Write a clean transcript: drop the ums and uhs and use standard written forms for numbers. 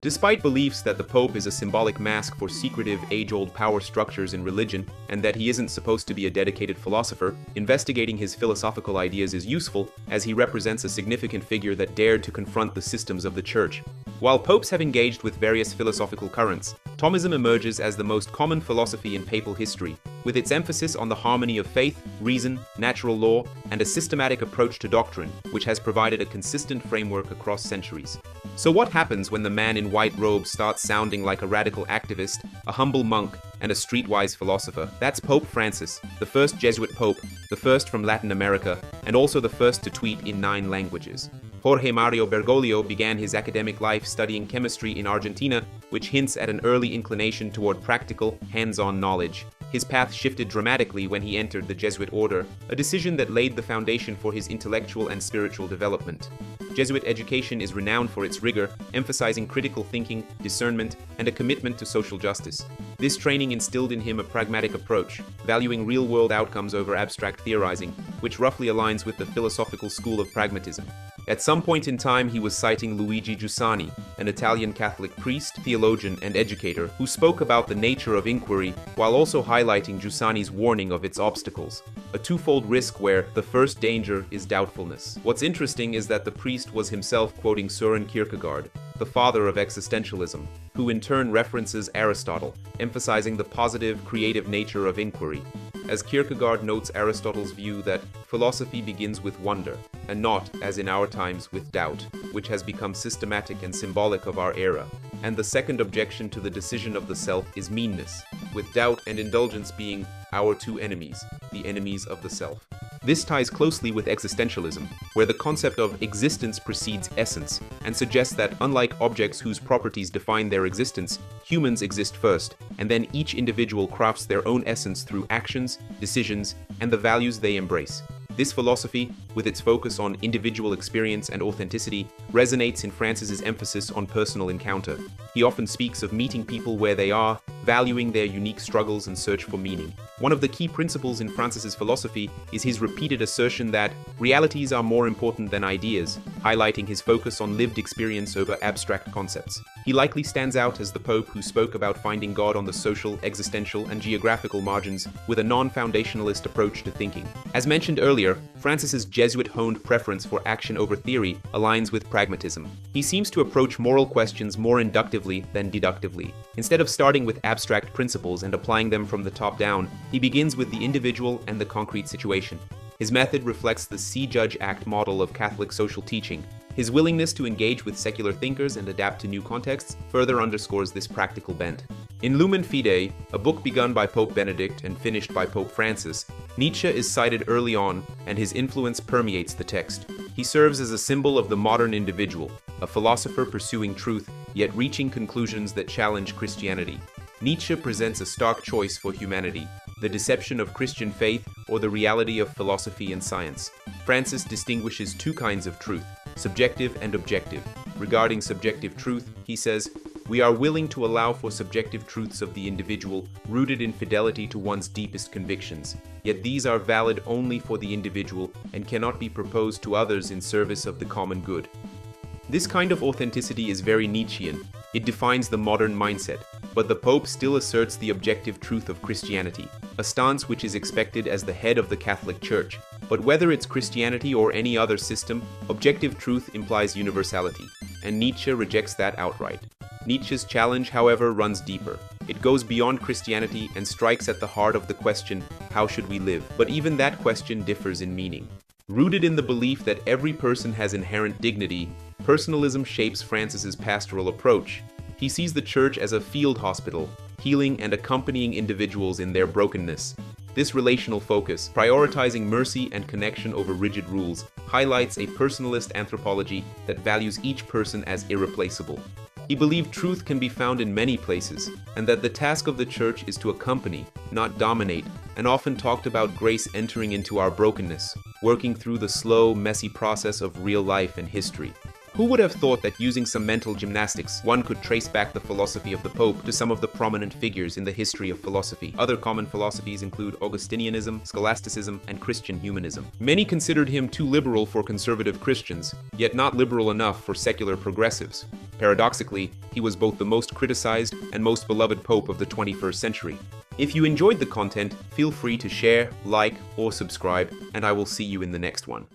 Despite beliefs that the Pope is a symbolic mask for secretive, age-old power structures in religion, and that he isn't supposed to be a dedicated philosopher, investigating his philosophical ideas is useful, as he represents a significant figure that dared to confront the systems of the Church. While popes have engaged with various philosophical currents, Thomism emerges as the most common philosophy in papal history, with its emphasis on the harmony of faith, reason, natural law, and a systematic approach to doctrine, which has provided a consistent framework across centuries. So what happens when the man in white robes starts sounding like a radical activist, a humble monk, and a streetwise philosopher? That's Pope Francis, the first Jesuit pope, the first from Latin America, and also the first to tweet in 9 languages. Jorge Mario Bergoglio began his academic life studying chemistry in Argentina, which hints at an early inclination toward practical, hands-on knowledge. His path shifted dramatically when he entered the Jesuit order, a decision that laid the foundation for his intellectual and spiritual development. Jesuit education is renowned for its rigor, emphasizing critical thinking, discernment, and a commitment to social justice. This training instilled in him a pragmatic approach, valuing real-world outcomes over abstract theorizing, which roughly aligns with the philosophical school of pragmatism. At some point in time, he was citing Luigi Giussani, an Italian Catholic priest, theologian, and educator, who spoke about the nature of inquiry while also highlighting Giussani's warning of its obstacles. A twofold risk where the first danger is doubtfulness. What's interesting is that the priest was himself quoting Søren Kierkegaard, the father of existentialism, who in turn references Aristotle, emphasizing the positive, creative nature of inquiry. As Kierkegaard notes Aristotle's view that philosophy begins with wonder, and not, as in our times, with doubt, which has become systematic and symbolic of our era. And the second objection to the decision of the self is meanness, with doubt and indulgence being our two enemies, the enemies of the self. This ties closely with existentialism, where the concept of existence precedes essence, and suggests that unlike objects whose properties define their existence, humans exist first, and then each individual crafts their own essence through actions, decisions, and the values they embrace. This philosophy, with its focus on individual experience and authenticity, resonates in Francis's emphasis on personal encounter. He often speaks of meeting people where they are, valuing their unique struggles and search for meaning. One of the key principles in Francis's philosophy is his repeated assertion that realities are more important than ideas, highlighting his focus on lived experience over abstract concepts. He likely stands out as the Pope who spoke about finding God on the social, existential, and geographical margins with a non-foundationalist approach to thinking. As mentioned earlier, Francis's Jesuit-honed preference for action over theory aligns with pragmatism. He seems to approach moral questions more inductively than deductively. Instead of starting with abstract principles and applying them from the top down, he begins with the individual and the concrete situation. His method reflects the see, judge, act model of Catholic social teaching. His willingness to engage with secular thinkers and adapt to new contexts further underscores this practical bent. In Lumen Fide, a book begun by Pope Benedict and finished by Pope Francis, Nietzsche is cited early on, and his influence permeates the text. He serves as a symbol of the modern individual, a philosopher pursuing truth, yet reaching conclusions that challenge Christianity. Nietzsche presents a stark choice for humanity: the deception of Christian faith or the reality of philosophy and science. Francis distinguishes two kinds of truth: subjective and objective. Regarding subjective truth, he says, "We are willing to allow for subjective truths of the individual, rooted in fidelity to one's deepest convictions. Yet these are valid only for the individual and cannot be proposed to others in service of the common good." This kind of authenticity is very Nietzschean. It defines the modern mindset, but the Pope still asserts the objective truth of Christianity, a stance which is expected as the head of the Catholic Church. But whether it's Christianity or any other system, objective truth implies universality, and Nietzsche rejects that outright. Nietzsche's challenge, however, runs deeper. It goes beyond Christianity and strikes at the heart of the question, how should we live? But even that question differs in meaning. Rooted in the belief that every person has inherent dignity, personalism shapes Francis's pastoral approach. He sees the Church as a field hospital, healing and accompanying individuals in their brokenness. This relational focus, prioritizing mercy and connection over rigid rules, highlights a personalist anthropology that values each person as irreplaceable. He believed truth can be found in many places, and that the task of the Church is to accompany, not dominate, and often talked about grace entering into our brokenness, working through the slow, messy process of real life and history. Who would have thought that using some mental gymnastics, one could trace back the philosophy of the Pope to some of the prominent figures in the history of philosophy? Other common philosophies include Augustinianism, scholasticism, and Christian humanism. Many considered him too liberal for conservative Christians, yet not liberal enough for secular progressives. Paradoxically, he was both the most criticized and most beloved Pope of the 21st century. If you enjoyed the content, feel free to share, like, or subscribe, and I will see you in the next one.